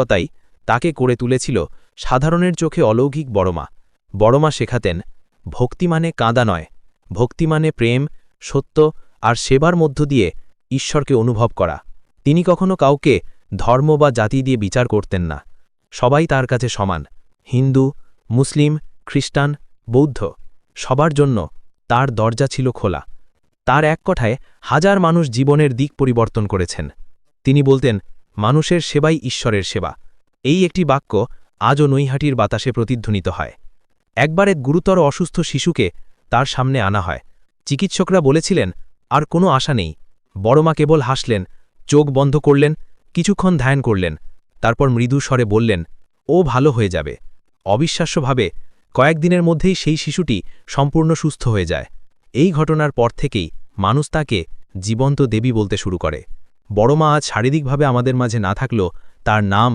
তাই তাকে করে তুলেছিল সাধারণের চোখে অলৌকিক বড়মা। বড়মা শেখাতেন, ভক্তি মানে কাঁদা নয়, ভক্তি মানে প্রেম, সত্য আর সেবার মধ্য দিয়ে ঈশ্বরকে অনুভব করা। তিনি কখনো কাউকে ধর্ম বা জাতি দিয়ে বিচার করতেন না। সবাই তার কাছে সমান, হিন্দু, মুসলিম, খ্রিস্টান, বৌদ্ধ, সবার জন্য তার দরজা ছিল খোলা। তার এক কথায় হাজার মানুষ জীবনের দিক পরিবর্তন করেছেন। তিনি বলতেন, মানুষের সেবাই ঈশ্বরের সেবা। এই একটি বাক্য আজও নৈহাটির বাতাসে প্রতিধ্বনিত হয়। একবার এক গুরুতর অসুস্থ শিশুকে তার সামনে আনা হয়। চিকিৎসকরা বলেছিলেন, আর কোনো আশা নেই। বড়মা কেবল হাসলেন, চোখ বন্ধ করলেন, কিছুক্ষণ ধ্যান করলেন, তারপর মৃদু স্বরে বললেন, ও ভালো হয়ে যাবে। অবিশ্বাস্যভাবে কয়েকদিনের মধ্যেই সেই শিশুটি সম্পূর্ণ সুস্থ হয়ে যায়। এই ঘটনার পর থেকেই মানুষ তাকে জীবন্ত দেবী বলতে শুরু করে। বড়মা আজ শারীরিকভাবে আমাদের মাঝে না থাকলেও তার নাম